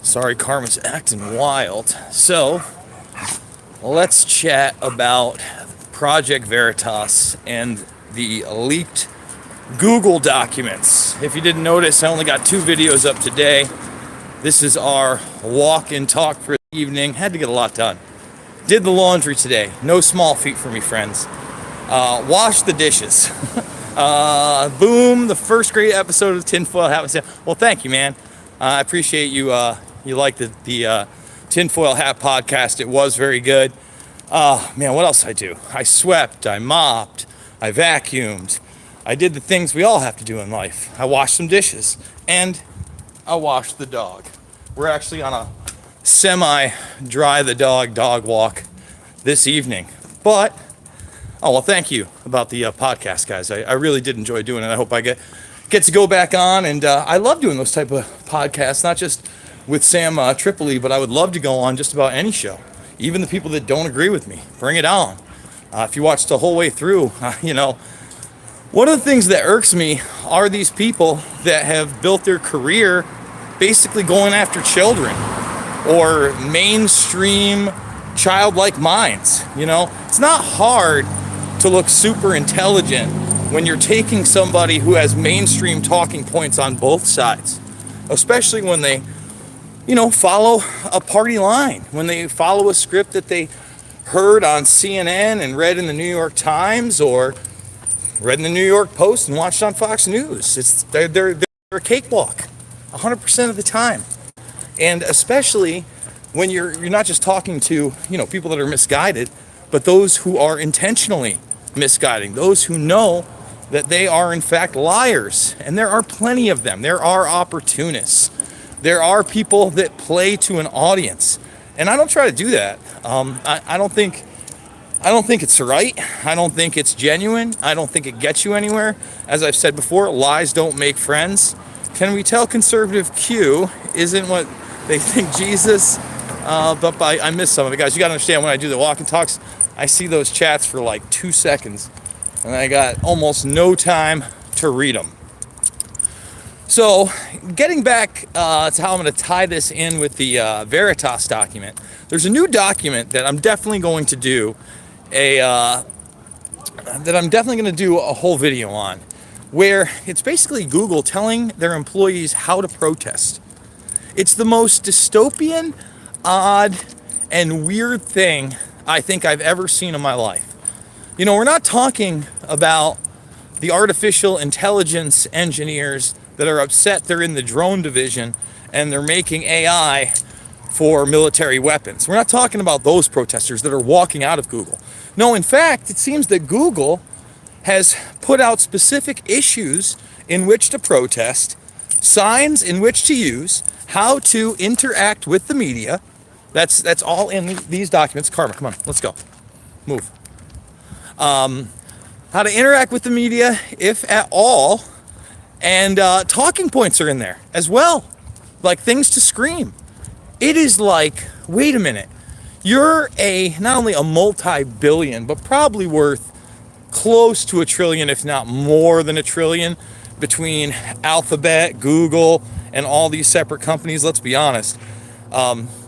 Sorry, Karma's acting wild. So, let's chat about Project Veritas and the leaked Google documents. If you didn't notice, I only got 2 videos up today. This is our walk and talk for the evening. Had to get a lot done. Did the laundry today. No small feat for me, friends. Washed the dishes. Boom, the first great episode of Tinfoil Hat. Well, thank you, man. I appreciate you. You liked the Tinfoil Hat podcast. It was very good. Man, what else did I do? I swept, I mopped, I vacuumed. I did the things we all have to do in life. I washed some dishes, and I washed the dog. We're actually on a semi-dry the dog walk this evening. But, oh, well, thank you about the podcast, guys. I really did enjoy doing it. I hope I get to go back on, and I love doing those type of podcasts, not just with Sam Tripoli, but I would love to go on just about any show. Even the people that don't agree with me, bring it on. If you watch the whole way through, one of the things that irks me are these people that have built their career basically going after children or mainstream childlike minds. It's not hard to look super intelligent when you're taking somebody who has mainstream talking points on both sides, especially when they follow a party line, when they follow a script that they heard on CNN and read in the New York Times or read in the New York Post and watched on Fox News. They're a cakewalk 100% of the time. And especially when you're not just talking to, people that are misguided, but those who are intentionally misguiding, those who know that they are in fact liars. And there are plenty of them. There are opportunists. There are people that play to an audience, and I don't try to do that. I don't think it's right. I don't think it's genuine. I don't think it gets you anywhere. As I've said before, lies don't make friends. Can we tell conservative Q isn't what they think Jesus? But I miss some of it, guys. You got to understand, when I do the walk and talks, I see those chats for like 2 seconds, and I got almost no time to read them. So, getting back to how I'm going to tie this in with the Veritas document, there's a new document that I'm definitely going to do a whole video on, where it's basically Google telling their employees how to protest. It's the most dystopian, odd, and weird thing I think I've ever seen in my life. We're not talking about the artificial intelligence engineers that are upset they're in the drone division and they're making AI for military weapons. We're not talking about those protesters that are walking out of Google. No, in fact, it seems that Google has put out specific issues in which to protest, signs in which to use, how to interact with the media. That's all in these documents. Karma, come on, let's go. Move. How to interact with the media, if at all. And talking points are in there as well, like things to scream. It is like, wait a minute, you're not only a multi-billion, but probably worth close to $1 trillion, if not more than $1 trillion, between Alphabet, Google, and all these separate companies. Let's be honest.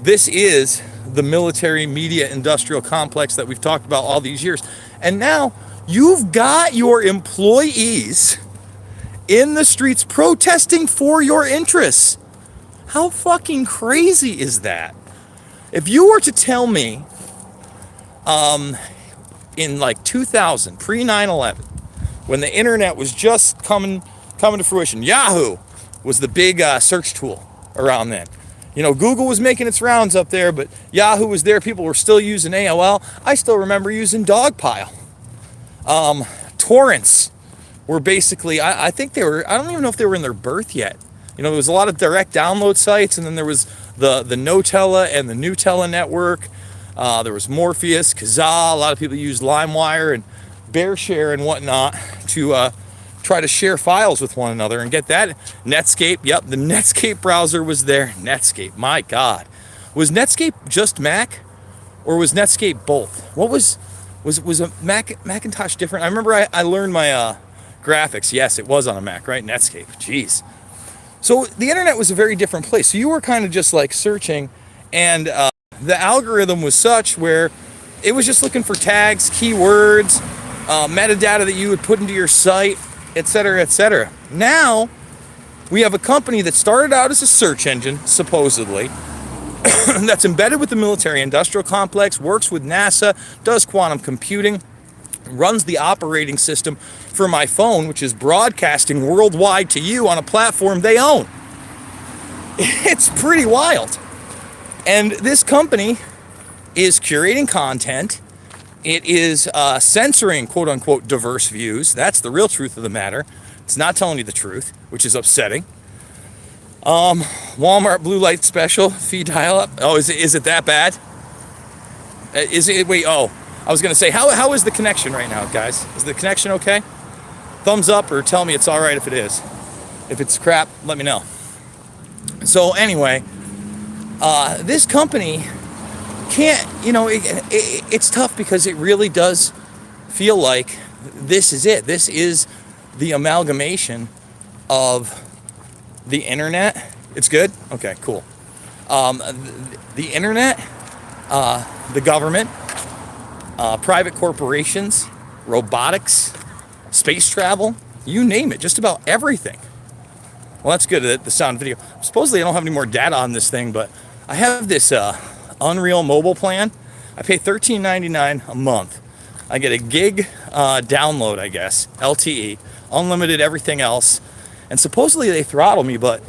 This is the military media industrial complex that we've talked about all these years. And now you've got your employees in the streets protesting for your interests. How fucking crazy is that? If you were to tell me in like 2000, pre 9/11, when the internet was just coming to fruition, Yahoo was the big search tool around then. Google was making its rounds up there, but Yahoo was there. People were still using AOL. I still remember using Dogpile. Torrents were basically, I think they were, I don't even know if they were in their birth yet. There was a lot of direct download sites, and then there was the Notella and the Nutella network. There was Morpheus, Kazaa. A lot of people used LimeWire and BearShare and whatnot to try to share files with one another and get that. Netscape, yep, the Netscape browser was there. Netscape, my God. Was Netscape just Mac, or was Netscape both? What was a Macintosh different? I remember I learned my graphics. Yes, it was on a Mac, right? Netscape, jeez. So the internet was a very different place. So you were kind of just like searching, and the algorithm was such where it was just looking for tags, keywords, metadata that you would put into your site, etc., etc. Now we have a company that started out as a search engine, supposedly, that's embedded with the military industrial complex, works with NASA, does quantum computing, runs the operating system for my phone, which is broadcasting worldwide to you on a platform they own. It's pretty wild. And this company is curating content. It is censoring, quote unquote, diverse views. That's the real truth of the matter. It's not telling you the truth, which is upsetting. Walmart blue light special, fee dial up. Oh, is it that bad? Is it, wait, oh, I was gonna say, how is the connection right now, guys? Is the connection okay? Thumbs up or tell me it's all right if it is. If it's crap, let me know. So anyway, this company can't, it's tough because it really does feel like this is it. This is the amalgamation of the internet. It's good? Okay, cool. The internet, the government, private corporations, robotics, space travel, you name it, just about everything. Well, that's good, the sound video. Supposedly I don't have any more data on this thing, but I have this Unreal mobile plan. I pay $13.99 a month. I get a gig download, I guess, LTE, unlimited everything else. And supposedly they throttle me, but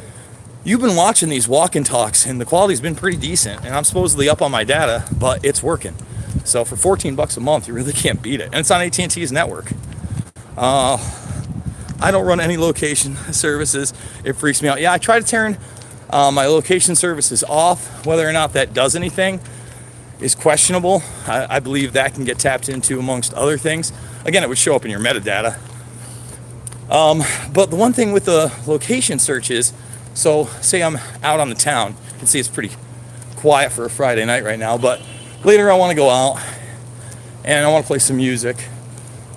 you've been watching these walk and talks and the quality's been pretty decent. And I'm supposedly up on my data, but it's working. So for 14 bucks a month, you really can't beat it. And it's on AT&T's network. I don't run any location services. It freaks me out. Yeah, I try to turn my location services off. Whether or not that does anything is questionable. I believe that can get tapped into amongst other things. Again, it would show up in your metadata. But the one thing with the location search is, so say I'm out on the town. You can see it's pretty quiet for a Friday night right now, but later I want to go out and I want to play some music.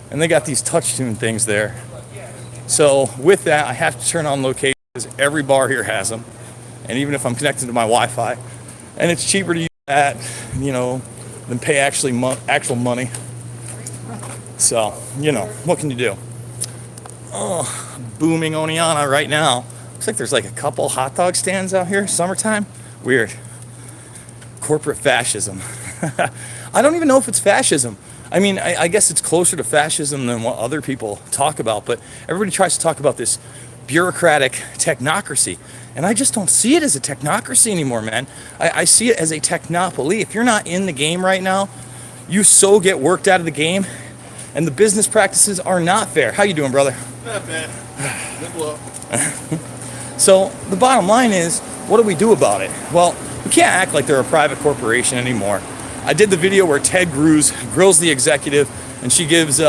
And they got these touch tune things there. So with that, I have to turn on location because every bar here has them. And even if I'm connected to my Wi-Fi, and it's cheaper to use that, than pay actual money. So, what can you do? Oh, booming Oneonta right now. Looks like there's like a couple hot dog stands out here, summertime. Weird. Corporate fascism. I don't even know if it's fascism. I mean, I guess it's closer to fascism than what other people talk about, but everybody tries to talk about this bureaucratic technocracy, and I just don't see it as a technocracy anymore, man. I see it as a technopoly. If you're not in the game right now, you so get worked out of the game, and the business practices are not fair. How you doing, brother? Not bad. Good luck. So the bottom line is, what do we do about it? Well, we can't act like they're a private corporation anymore. I did the video where Ted Cruz grills the executive, and she gives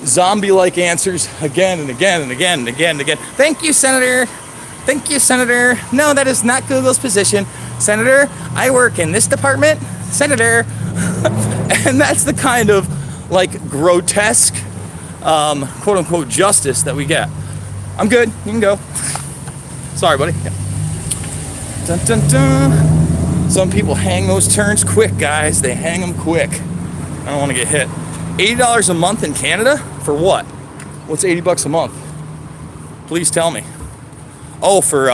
zombie-like answers again and again and again and again and again. Thank you, Senator. Thank you, Senator. No, that is not Google's position. Senator, I work in this department. Senator. And that's the kind of grotesque, quote-unquote justice that we get. I'm good. You can go. Sorry, buddy. Yeah. Dun, dun, dun. Some people hang those turns quick, guys. They hang them quick. I don't want to get hit. $80 a month in Canada? For what? What's 80 bucks a month? Please tell me. Oh, for,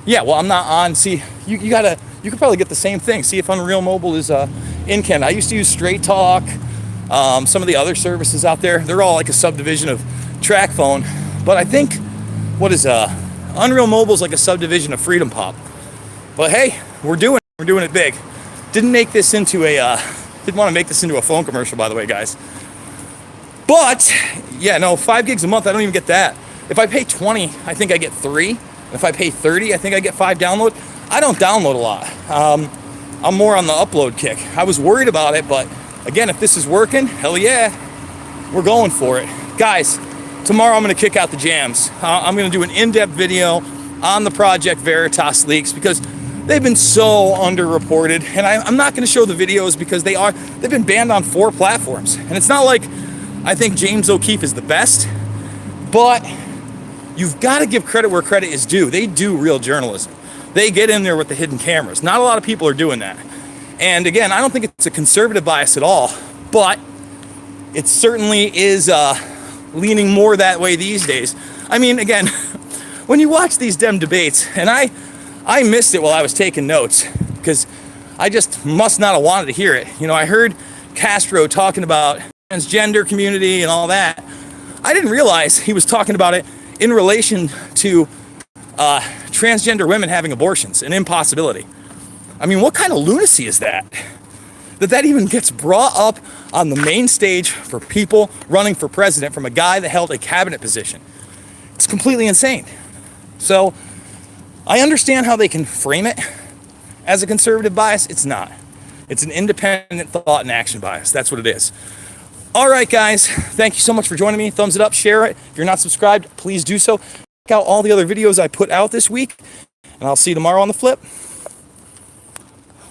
yeah, well, I'm not on. See, you could probably get the same thing. See if Unreal Mobile is in Canada. I used to use Straight Talk. Some of the other services out there, they're all like a subdivision of TracFone. But I think, Unreal Mobile is like a subdivision of Freedom Pop. But hey, we're doing it big. Didn't want to make this into a phone commercial, by the way, guys. But yeah, no, 5 gigs a month, I don't even get that. If I pay 20, I think I get 3. If I pay 30, I think I get 5 download. I don't download a lot. I'm more on the upload kick. I was worried about it, but again, if this is working, hell yeah, we're going for it. Guys, tomorrow I'm gonna kick out the jams. I'm gonna do an in-depth video on the Project Veritas leaks because they've been so underreported, and I'm not going to show the videos because they've been banned on 4 platforms. And it's not like I think James O'Keefe is the best, but you've got to give credit where credit is due. They do real journalism. They get in there with the hidden cameras. Not a lot of people are doing that. And again, I don't think it's a conservative bias at all, but it certainly is leaning more that way these days. I mean, again, when you watch these Dem debates, and I missed it while I was taking notes because I just must not have wanted to hear it. You know, I heard Castro talking about transgender community and all that. I didn't realize he was talking about it in relation to transgender women having abortions, an impossibility. I mean, what kind of lunacy is that? That even gets brought up on the main stage for people running for president from a guy that held a cabinet position. It's completely insane. So I understand how they can frame it as a conservative bias. It's not. It's an independent thought and action bias. That's what it is. All right, guys. Thank you so much for joining me. Thumbs it up, share it. If you're not subscribed, please do so. Check out all the other videos I put out this week, and I'll see you tomorrow on the flip.